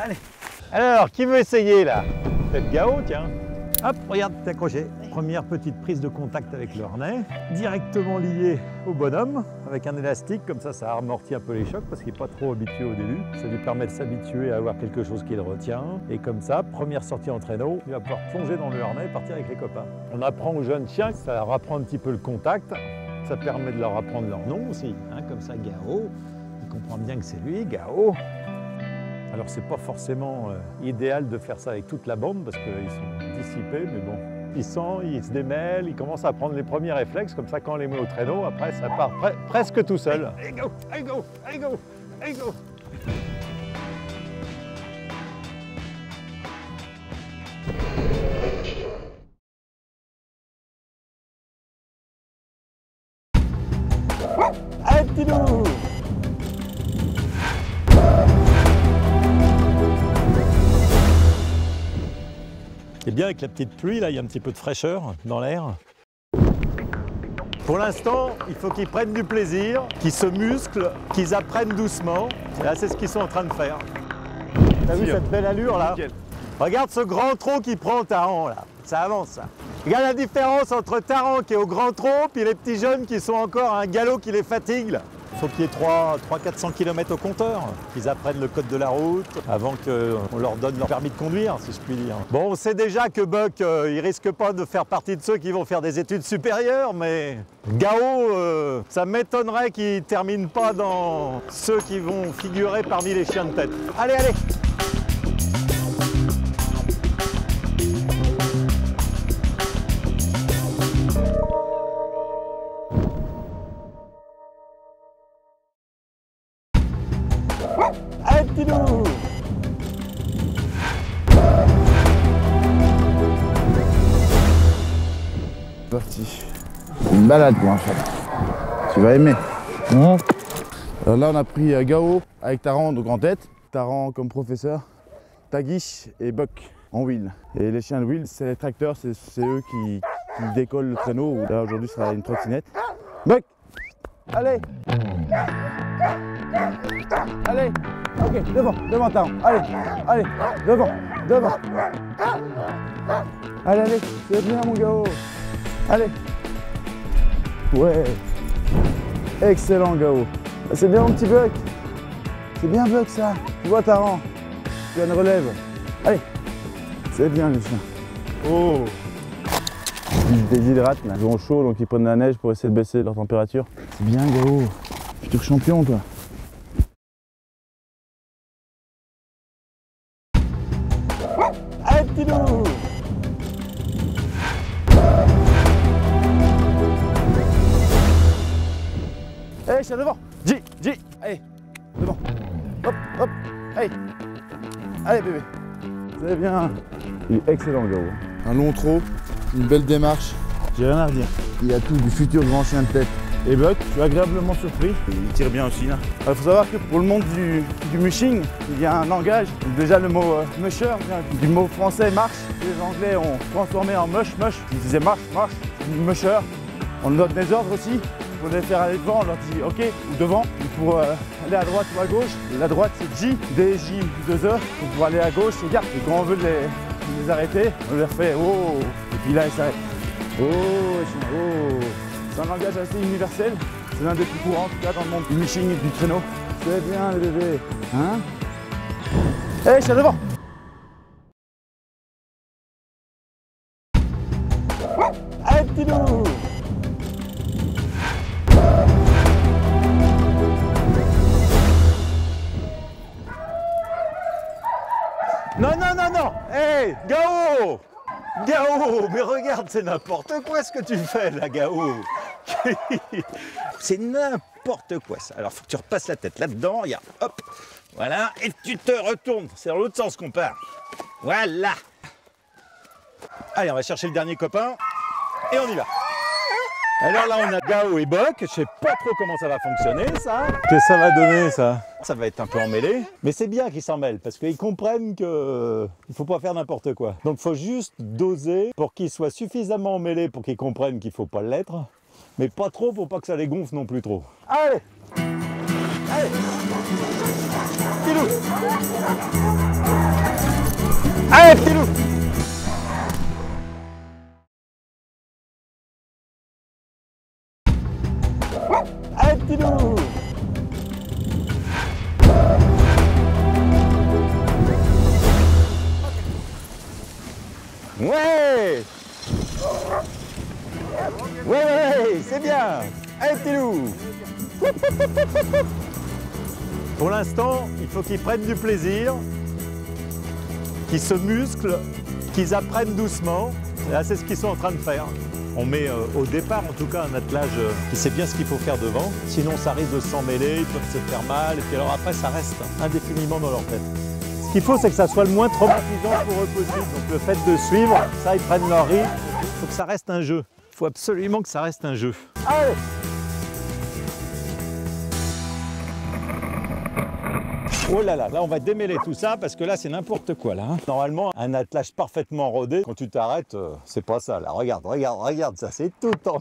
Allez. Alors, qui veut essayer là? Peut-être Gao, tiens. Hop, regarde, t'es accroché. Première petite prise de contact avec le harnais, directement lié au bonhomme, avec un élastique, comme ça amortit un peu les chocs parce qu'il n'est pas trop habitué au début. Ça lui permet de s'habituer à avoir quelque chose qui le retient. Et comme ça, première sortie en traîneau, il va pouvoir plonger dans le harnais et partir avec les copains. On apprend aux jeunes chiens, ça leur apprend un petit peu le contact, ça permet de leur apprendre leur nom aussi, hein, comme ça Gao, il comprend bien que c'est lui, Gao. Alors c'est pas forcément idéal de faire ça avec toute la bande parce qu'ils sont dissipés, mais bon. Ils sentent, ils se démêlent, ils commencent à prendre les premiers réflexes, comme ça quand on les met au traîneau, après ça part presque tout seul. Allez go, allez go, allez go, allez go. Allez petit loup. C'est bien avec la petite pluie, là, il y a un petit peu de fraîcheur dans l'air. Pour l'instant, il faut qu'ils prennent du plaisir, qu'ils se musclent, qu'ils apprennent doucement. Et là, c'est ce qu'ils sont en train de faire. T'as vu cette belle allure, là? Nickel. Regarde ce grand trot qui prend Taran, là. Ça avance, ça. Regarde la différence entre Taran qui est au grand trot, puis les petits jeunes qui sont encore à un galop qui les fatigue, là. Il faut qu'il y ait 300-400 km au compteur, qu'ils apprennent le code de la route avant qu'on leur donne leur permis de conduire, si je puis dire. Bon, on sait déjà que Buck, il risque pas de faire partie de ceux qui vont faire des études supérieures, mais Gao, ça m'étonnerait qu'il termine pas dans ceux qui vont figurer parmi les chiens de tête. Allez, allez! Allez, petit loup! Parti. Une balade pour un chat. Tu vas aimer. Alors là, on a pris Gao avec Taran donc en tête. Taran comme professeur, Tagish et Buck en wheel. Et les chiens de wheel, c'est les tracteurs, c'est eux qui décollent le traîneau. Là, aujourd'hui, ce sera une trottinette. Buck! Allez! Allez! Ok, devant Taran. Allez, devant. Allez, c'est bien mon Gao. Allez. Ouais. Excellent Gao. C'est bien mon petit Buck. C'est bien Buck ça. Tu vois Taran. Tu as une relève. Allez. C'est bien les chiens. Oh. Ils se déshydratent là. Ils ont chaud donc ils prennent de la neige pour essayer de baisser leur température. C'est bien Gao. Futur champion toi. Allez petit loup! Allez, chien devant. J. Allez, devant. Hop. Allez bébé. C'est bien. Il est excellent Gao. Un long trot, une belle démarche. J'ai rien à redire. Il y a tout du futur grand chien de tête. Et Buck, je suis agréablement surpris. Il tire bien aussi là. Il faut savoir que pour le monde du mushing, il y a un langage. Déjà le mot musher vient du mot français marche. Les Anglais ont transformé en mush. Ils disaient marche. Musher. On donne des ordres aussi. Pour les faire aller devant, on leur dit ok ou devant. Et pour aller à droite ou à gauche, la droite c'est J, DJ 2E. Pour aller à gauche, c'est garde. Et quand on veut les arrêter, on leur fait oh. Et puis là ils s'arrêtent. Oh. C'est un langage assez universel. C'est l'un des plus courants en tout cas dans le monde du mushing et du traîneau. C'est bien les bébés. Hein? Hé, chien devant! Allez petit loup! Non! Hé, Gao! Mais regarde, c'est n'importe quoi ce que tu fais là, Gao! C'est n'importe quoi ça. Alors faut que tu repasses la tête là-dedans, regarde, hop, voilà, et tu te retournes. C'est dans l'autre sens qu'on part. Voilà. Allez, on va chercher le dernier copain et on y va. Alors là, on a Gao et Buck. Je sais pas trop comment ça va fonctionner, ça. Qu'est-ce que ça va donner, ça? Ça va être un peu emmêlé. Mais c'est bien qu'ils s'en mêlent, parce qu'ils comprennent qu'il ne faut pas faire n'importe quoi. Donc, il faut juste doser pour qu'ils soient suffisamment emmêlés pour qu'ils comprennent qu'il ne faut pas l'être, mais pas trop pour pas que ça les gonfle non plus trop. Allez! Allez! Pilou! Allez, petit loup! Allez, petit loup! Ouais! Ouais, c'est bien! Allez, petit loup! Pour l'instant, il faut qu'ils prennent du plaisir, qu'ils se musclent, qu'ils apprennent doucement. Et là, c'est ce qu'ils sont en train de faire. On met au départ, en tout cas, un attelage qui sait bien ce qu'il faut faire devant. Sinon, ça risque de s'en mêler, ils peuvent se faire mal. Et puis alors après, ça reste indéfiniment dans leur tête. Ce qu'il faut, c'est que ça soit le moins traumatisant pour eux possible. Donc le fait de suivre, ça, ils prennent leur rythme. Il faut que ça reste un jeu. Il faut absolument que ça reste un jeu. Allez! Oh là là, là on va démêler tout ça parce que là c'est n'importe quoi là. Normalement un attelage parfaitement rodé, quand tu t'arrêtes, c'est pas ça là. Regarde, regarde, regarde ça, c'est tout en...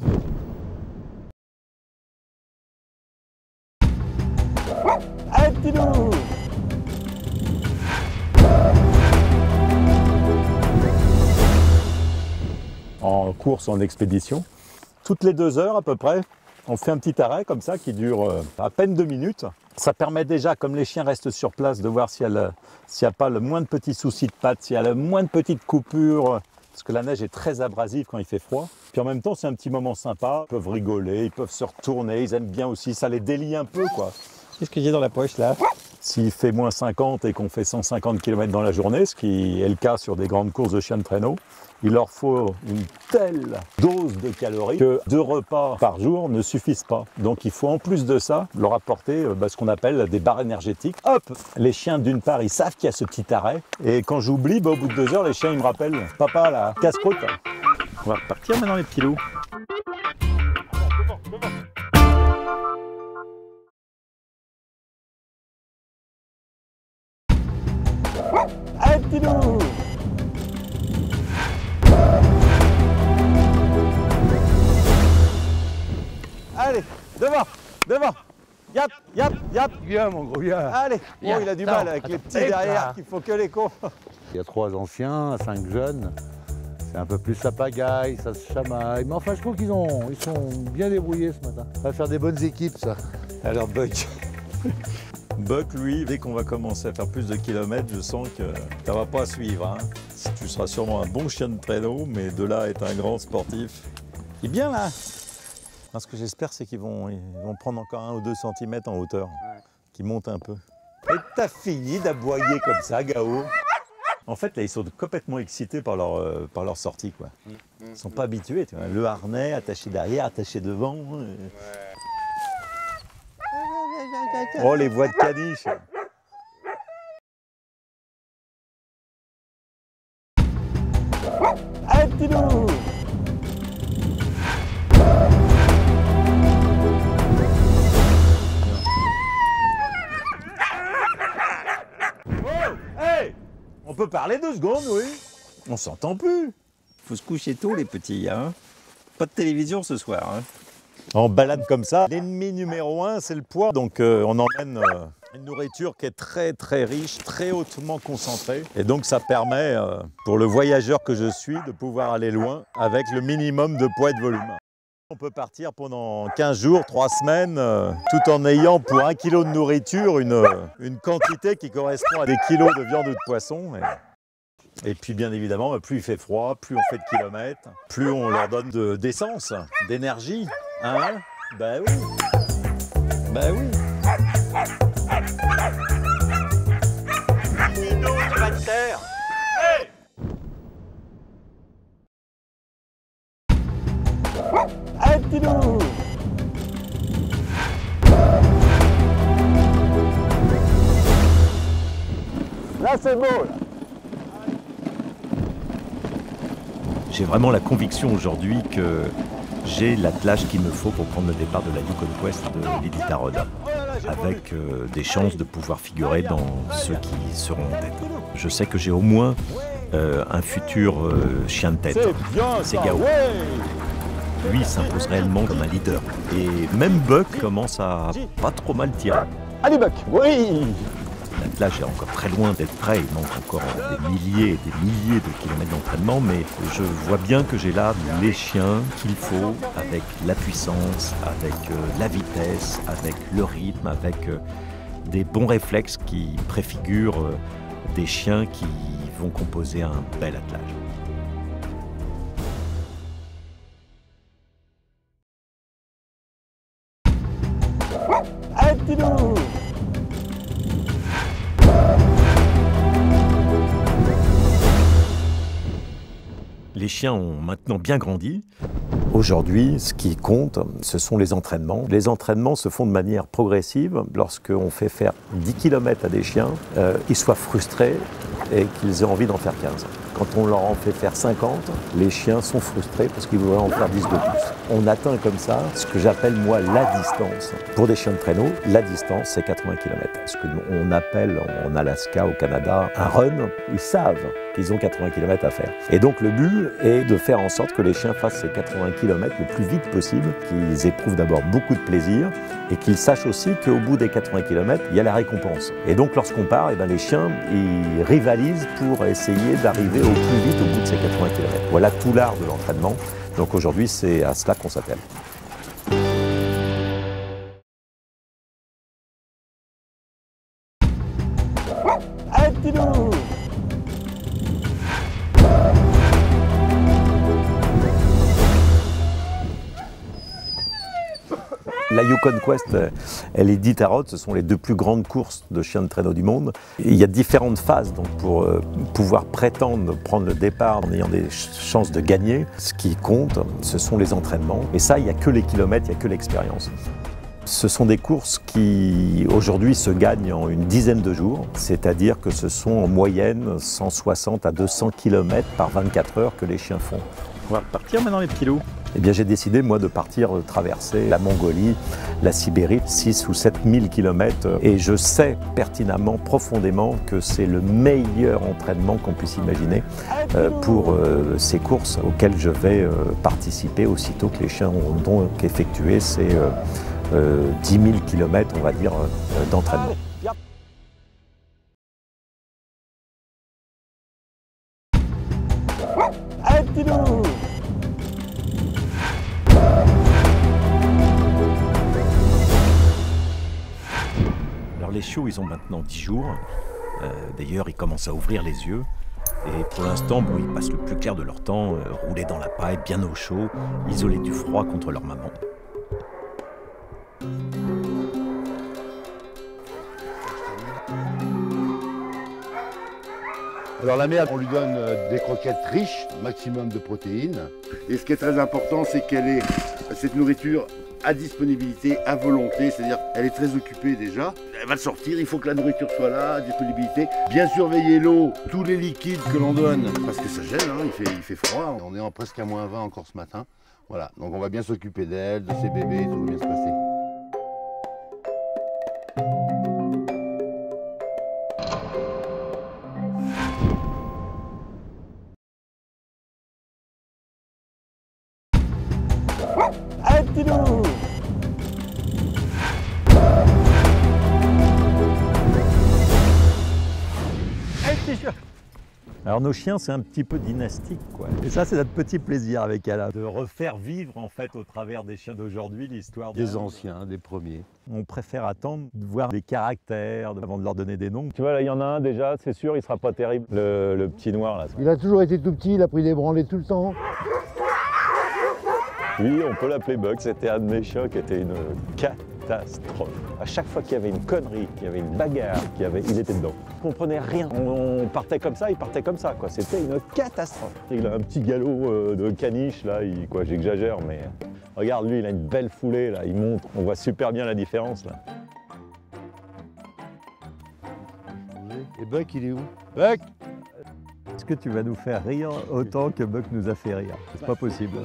Allez petit loup! En course, en expédition, toutes les 2 heures à peu près, on fait un petit arrêt comme ça qui dure à peine 2 minutes. Ça permet déjà, comme les chiens restent sur place, de voir s'il n'y a pas le moins de petits soucis de pattes, s'il y a le moins de petites coupures, parce que la neige est très abrasive quand il fait froid. Puis en même temps, c'est un petit moment sympa. Ils peuvent rigoler, ils peuvent se retourner, ils aiment bien aussi, ça les délie un peu, quoi. Qu'est-ce que j'ai dans la poche là? S'il fait moins 50 et qu'on fait 150 km dans la journée, ce qui est le cas sur des grandes courses de chiens de traîneau, il leur faut une telle dose de calories que 2 repas par jour ne suffisent pas. Donc il faut en plus de ça leur apporter ce qu'on appelle des barres énergétiques. Hop! Les chiens d'une part ils savent qu'il y a ce petit arrêt et quand j'oublie, au bout de 2 heures les chiens ils me rappellent « Papa là, casse-croûte !» On va repartir maintenant les petits loups. Allez petit loup! Allez, devant, devant. Yap, yap, yap. Viens mon gros, viens. Allez. Bon, il a du mal avec les petits derrière qu'il faut que les cons. Il y a 3 anciens, 5 jeunes. C'est un peu plus sa pagaille, ça se chamaille. Mais enfin, je trouve qu'ils sont bien débrouillés ce matin. Ça va faire des bonnes équipes, ça. Alors, Buck. Buck, lui, dès qu'on va commencer à faire plus de kilomètres, je sens que ça va pas suivre. Hein. Tu seras sûrement un bon chien de traîneau, mais de là à être un grand sportif. Il est bien là. Ce que j'espère, c'est qu'ils vont prendre encore 1 ou 2 cm en hauteur, qu'ils montent un peu. Et t'as fini d'aboyer comme ça, Gao. En fait, là, ils sont complètement excités par leur sortie, quoi. Ils sont pas habitués, tu vois. Le harnais, attaché derrière, attaché devant. Oh, les voix de caniche. Allez, petit loup! On peut parler 2 secondes, oui. On s'entend plus. Faut se coucher tôt, les petits, hein. Pas de télévision ce soir, hein. En balade comme ça, l'ennemi numéro 1, c'est le poids. Donc on emmène une nourriture qui est très très riche, très hautement concentrée. Et donc ça permet, pour le voyageur que je suis, de pouvoir aller loin avec le minimum de poids et de volume. On peut partir pendant 15 jours, 3 semaines, tout en ayant pour 1 kilo de nourriture une quantité qui correspond à des kilos de viande ou de poisson. Et puis bien évidemment, plus il fait froid, plus on fait de kilomètres, plus on leur donne d'essence, d'énergie. Hein? Ben oui. Ben oui. Dino, tu vas te taire. Hey! Allez, petit loup! Là, c'est beau, là. J'ai vraiment la conviction aujourd'hui que j'ai l'attelage qu'il me faut pour prendre le départ de la Yukon Quest de l'Iditarod, avec des chances de pouvoir figurer dans ceux qui seront en tête. Je sais que j'ai au moins un futur chien de tête, c'est Gao. Lui s'impose réellement comme un leader. Et même Buck commence à pas trop mal tirer. Allez Buck, oui! l'attelage est encore très loin d'être prêt, il manque encore des milliers et des milliers de kilomètres d'entraînement, mais je vois bien que j'ai là les chiens qu'il faut, avec la puissance, avec la vitesse, avec le rythme, avec des bons réflexes qui préfigurent des chiens qui vont composer un bel attelage. Allez, petit loup! Les chiens ont maintenant bien grandi. Aujourd'hui, ce qui compte, ce sont les entraînements. Les entraînements se font de manière progressive. Lorsqu'on fait faire 10 km à des chiens, ils soient frustrés et qu'ils aient envie d'en faire 15. Quand on leur en fait faire 50, les chiens sont frustrés parce qu'ils voudraient en faire 10 de plus. On atteint comme ça ce que j'appelle moi la distance. Pour des chiens de traîneau, la distance c'est 80 km. Ce qu'on appelle en Alaska, au Canada, un run. Ils savent qu'ils ont 80 km à faire. Et donc le but est de faire en sorte que les chiens fassent ces 80 km le plus vite possible, qu'ils éprouvent d'abord beaucoup de plaisir et qu'ils sachent aussi qu'au bout des 80 km, il y a la récompense. Et donc lorsqu'on part, les chiens ils rivalisent pour essayer d'arriver au plus vite au bout de ces 80 km. Voilà tout l'art de l'entraînement. Donc aujourd'hui, c'est à cela qu'on s'appelle. Allez, petit loup! La Yukon Quest et l'Iditarod, ce sont les deux plus grandes courses de chiens de traîneau du monde. Et il y a différentes phases donc pour pouvoir prétendre prendre le départ en ayant des chances de gagner. Ce qui compte, ce sont les entraînements. Et ça, il n'y a que les kilomètres, il n'y a que l'expérience. Ce sont des courses qui, aujourd'hui, se gagnent en une dizaine de jours. C'est-à-dire que ce sont en moyenne 160 à 200 km par 24 heures que les chiens font. On va repartir maintenant, les petits loups. Eh bien, j'ai décidé, moi, de partir traverser la Mongolie, la Sibérie, 6 ou 7 000 km. Et je sais pertinemment, profondément, que c'est le meilleur entraînement qu'on puisse imaginer pour ces courses auxquelles je vais participer aussitôt que les chiens auront donc effectué ces 10 000 km, on va dire, d'entraînement. Allez, petit loup! Alors les chiots, ils ont maintenant 10 jours. D'ailleurs, ils commencent à ouvrir les yeux. Et pour l'instant, bon, ils passent le plus clair de leur temps, roulés dans la paille, bien au chaud, isolés du froid contre leur maman. Alors la mère, on lui donne des croquettes riches, maximum de protéines. Et ce qui est très important, c'est qu'elle ait cette nourriture à disponibilité, à volonté, c'est-à-dire elle est très occupée déjà. Elle va sortir, il faut que la nourriture soit là, à disponibilité. Bien surveiller l'eau, tous les liquides que l'on donne, parce que ça gèle, hein, il fait froid. On est en presque à moins 20 encore ce matin. Voilà, donc on va bien s'occuper d'elle, de ses bébés, tout va bien se passer. Allez, petit loup! Allez, petit chien! Alors nos chiens, c'est un petit peu dynastique, quoi. Et ça, c'est notre petit plaisir avec elle, de refaire vivre, en fait, au travers des chiens d'aujourd'hui, l'histoire Des anciens, des premiers. On préfère attendre de voir des caractères avant de leur donner des noms. Tu vois, là, il y en a un déjà, c'est sûr, il sera pas terrible. Le petit noir, là. Il a toujours été tout petit, il a pris des branlées tout le temps. Lui, on peut l'appeler Buck. C'était un de mes chats qui était une catastrophe. À chaque fois qu'il y avait une connerie, qu'il y avait une bagarre, il était dedans. On comprenait rien. On partait comme ça, il partait comme ça, quoi. C'était une catastrophe. Il a un petit galop de caniche, là, quoi, j'exagère, mais regarde, lui, il a une belle foulée, là, il monte. On voit super bien la différence, là. Et Buck, il est où? Buck! Est-ce que tu vas nous faire rire autant que Buck nous a fait rire? C'est pas possible.